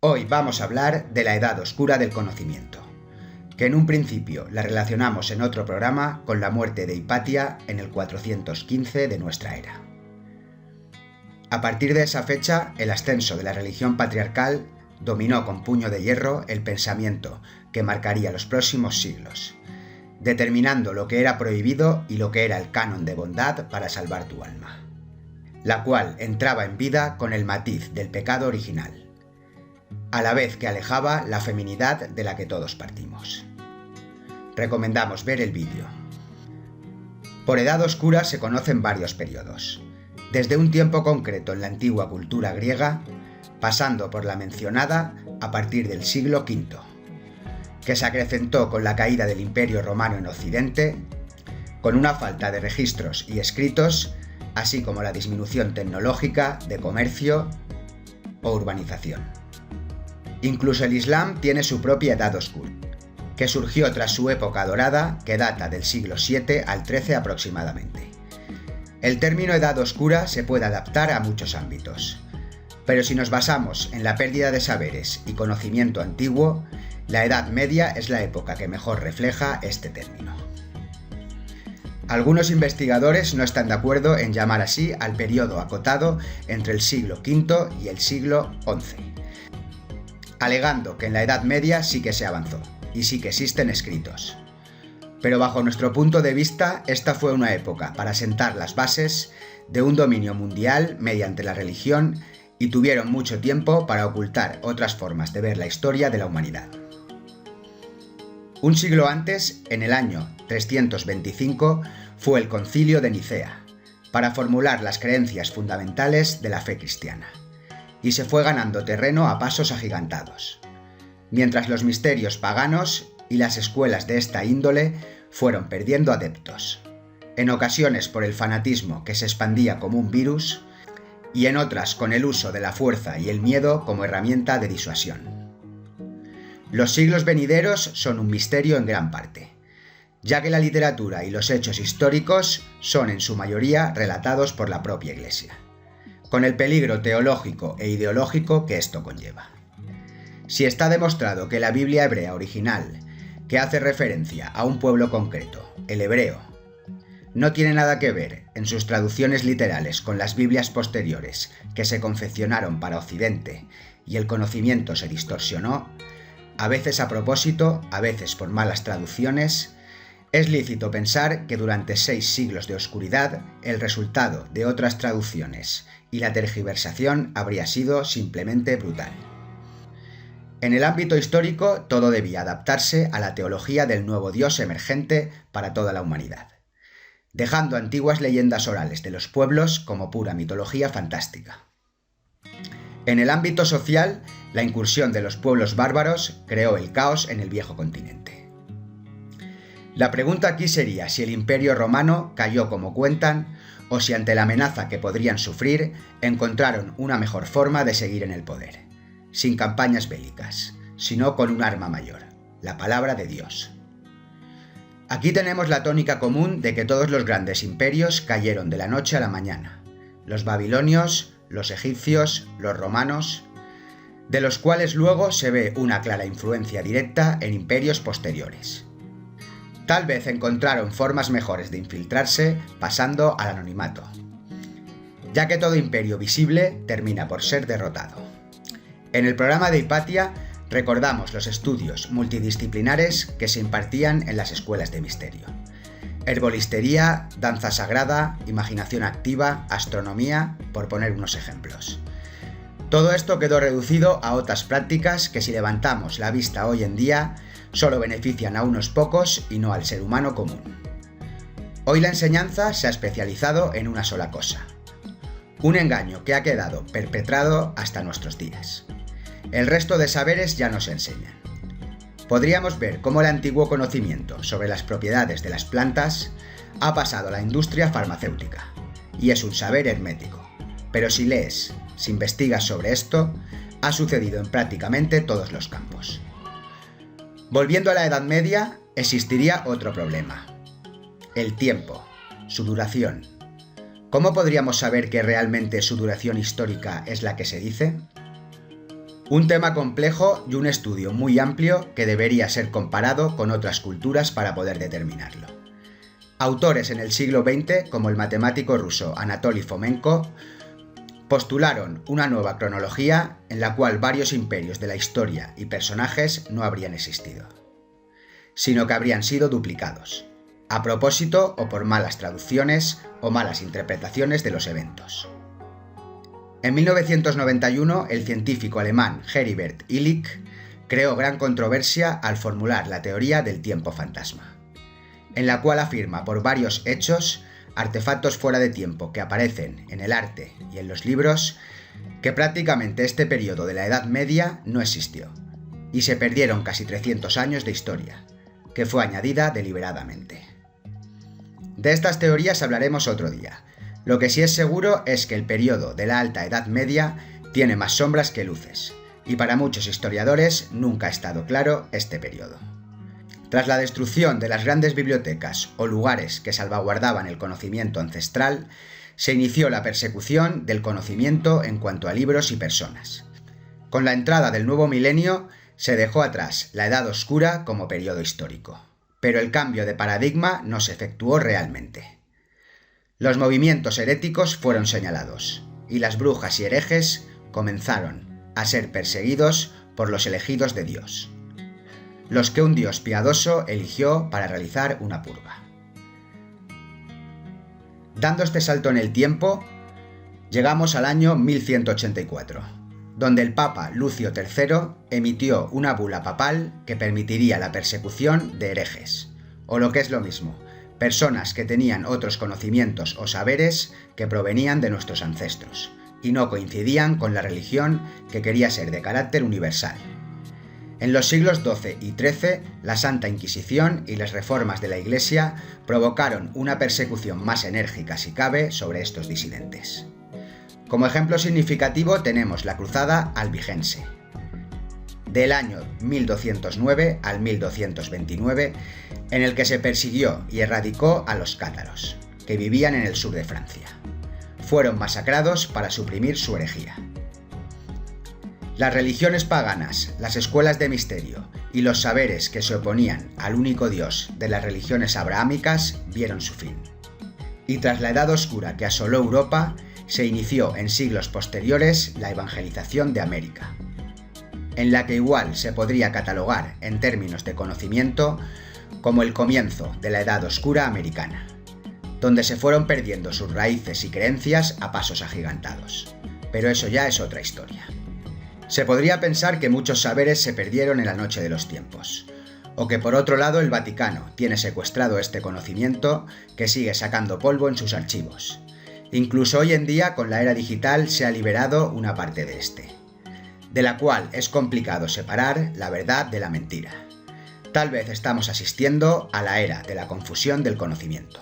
Hoy vamos a hablar de la Edad Oscura del conocimiento, que en un principio la relacionamos en otro programa con la muerte de Hipatia en el 415 de nuestra era. A partir de esa fecha, el ascenso de la religión patriarcal dominó con puño de hierro el pensamiento que marcaría los próximos siglos, determinando lo que era prohibido y lo que era el canon de bondad para salvar tu alma, la cual entraba en vida con el matiz del pecado original, a la vez que alejaba la feminidad de la que todos partimos. Recomendamos ver el vídeo. Por Edad Oscura se conocen varios periodos, desde un tiempo concreto en la antigua cultura griega, pasando por la mencionada a partir del siglo V, que se acrecentó con la caída del Imperio Romano en Occidente, con una falta de registros y escritos, así como la disminución tecnológica de comercio o urbanización. Incluso el Islam tiene su propia Edad Oscura, que surgió tras su época dorada, que data del siglo VII al XIII aproximadamente. El término Edad Oscura se puede adaptar a muchos ámbitos, pero si nos basamos en la pérdida de saberes y conocimiento antiguo, la Edad Media es la época que mejor refleja este término. Algunos investigadores no están de acuerdo en llamar así al periodo acotado entre el siglo V y el siglo XI, alegando que en la Edad Media sí que se avanzó y sí que existen escritos. Pero bajo nuestro punto de vista, esta fue una época para sentar las bases de un dominio mundial mediante la religión y tuvieron mucho tiempo para ocultar otras formas de ver la historia de la humanidad. Un siglo antes, en el año 325, fue el Concilio de Nicea, para formular las creencias fundamentales de la fe cristiana, y se fue ganando terreno a pasos agigantados, mientras los misterios paganos y las escuelas de esta índole fueron perdiendo adeptos, en ocasiones por el fanatismo que se expandía como un virus y en otras con el uso de la fuerza y el miedo como herramienta de disuasión. Los siglos venideros son un misterio en gran parte, ya que la literatura y los hechos históricos son en su mayoría relatados por la propia Iglesia, con el peligro teológico e ideológico que esto conlleva. Si está demostrado que la Biblia hebrea original, que hace referencia a un pueblo concreto, el hebreo, no tiene nada que ver en sus traducciones literales con las Biblias posteriores que se confeccionaron para Occidente y el conocimiento se distorsionó, a veces a propósito, a veces por malas traducciones, es lícito pensar que durante 6 siglos de oscuridad el resultado de otras traducciones y la tergiversación habría sido simplemente brutal. En el ámbito histórico, todo debía adaptarse a la teología del nuevo Dios emergente para toda la humanidad, dejando antiguas leyendas orales de los pueblos como pura mitología fantástica. En el ámbito social, la incursión de los pueblos bárbaros creó el caos en el viejo continente. La pregunta aquí sería si el Imperio Romano cayó como cuentan o si ante la amenaza que podrían sufrir encontraron una mejor forma de seguir en el poder, sin campañas bélicas, sino con un arma mayor, la palabra de Dios. Aquí tenemos la tónica común de que todos los grandes imperios cayeron de la noche a la mañana, los babilonios, los egipcios, los romanos, de los cuales luego se ve una clara influencia directa en imperios posteriores. Tal vez encontraron formas mejores de infiltrarse pasando al anonimato, ya que todo imperio visible termina por ser derrotado. En el programa de Hipatia recordamos los estudios multidisciplinares que se impartían en las escuelas de misterio: herbolistería, danza sagrada, imaginación activa, astronomía, por poner unos ejemplos. Todo esto quedó reducido a otras prácticas que, si levantamos la vista hoy en día, solo benefician a unos pocos y no al ser humano común. Hoy la enseñanza se ha especializado en una sola cosa: un engaño que ha quedado perpetrado hasta nuestros días. El resto de saberes ya no se enseñan. Podríamos ver cómo el antiguo conocimiento sobre las propiedades de las plantas ha pasado a la industria farmacéutica, y es un saber hermético. Pero si lees, si investigas sobre esto, ha sucedido en prácticamente todos los campos. Volviendo a la Edad Media, existiría otro problema: el tiempo, su duración. ¿Cómo podríamos saber que realmente su duración histórica es la que se dice? Un tema complejo y un estudio muy amplio que debería ser comparado con otras culturas para poder determinarlo. Autores en el siglo XX, como el matemático ruso Anatoly Fomenko, postularon una nueva cronología en la cual varios imperios de la historia y personajes no habrían existido, sino que habrían sido duplicados, a propósito o por malas traducciones o malas interpretaciones de los eventos. En 1991, el científico alemán Heribert Illig creó gran controversia al formular la teoría del tiempo fantasma, en la cual afirma por varios hechos, artefactos fuera de tiempo que aparecen en el arte y en los libros, que prácticamente este periodo de la Edad Media no existió, y se perdieron casi 300 años de historia, que fue añadida deliberadamente. De estas teorías hablaremos otro día. Lo que sí es seguro es que el periodo de la Alta Edad Media tiene más sombras que luces, y para muchos historiadores nunca ha estado claro este periodo. Tras la destrucción de las grandes bibliotecas o lugares que salvaguardaban el conocimiento ancestral, se inició la persecución del conocimiento en cuanto a libros y personas. Con la entrada del nuevo milenio, se dejó atrás la Edad Oscura como periodo histórico, pero el cambio de paradigma no se efectuó realmente. Los movimientos heréticos fueron señalados, y las brujas y herejes comenzaron a ser perseguidos por los elegidos de Dios, los que un Dios piadoso eligió para realizar una purga. Dando este salto en el tiempo, llegamos al año 1184, donde el Papa Lucio III emitió una bula papal que permitiría la persecución de herejes, o lo que es lo mismo, personas que tenían otros conocimientos o saberes que provenían de nuestros ancestros, y no coincidían con la religión que quería ser de carácter universal. En los siglos XII y XIII, la Santa Inquisición y las reformas de la Iglesia provocaron una persecución más enérgica, si cabe, sobre estos disidentes. Como ejemplo significativo tenemos la Cruzada Albigense, del año 1209 al 1229, en el que se persiguió y erradicó a los cátaros, que vivían en el sur de Francia. Fueron masacrados para suprimir su herejía. Las religiones paganas, las escuelas de misterio y los saberes que se oponían al único Dios de las religiones abrahámicas vieron su fin. Y tras la Edad Oscura que asoló Europa, se inició en siglos posteriores la evangelización de América, en la que igual se podría catalogar en términos de conocimiento como el comienzo de la Edad Oscura americana, donde se fueron perdiendo sus raíces y creencias a pasos agigantados. Pero eso ya es otra historia. Se podría pensar que muchos saberes se perdieron en la noche de los tiempos, o que por otro lado el Vaticano tiene secuestrado este conocimiento que sigue sacando polvo en sus archivos. Incluso hoy en día, con la era digital, se ha liberado una parte de este, de la cual es complicado separar la verdad de la mentira. Tal vez estamos asistiendo a la era de la confusión del conocimiento.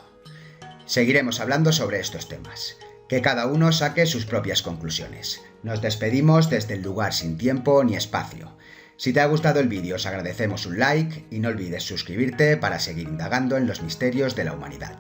Seguiremos hablando sobre estos temas. Que cada uno saque sus propias conclusiones. Nos despedimos desde el lugar sin tiempo ni espacio. Si te ha gustado el vídeo, os agradecemos un like y no olvides suscribirte para seguir indagando en los misterios de la humanidad.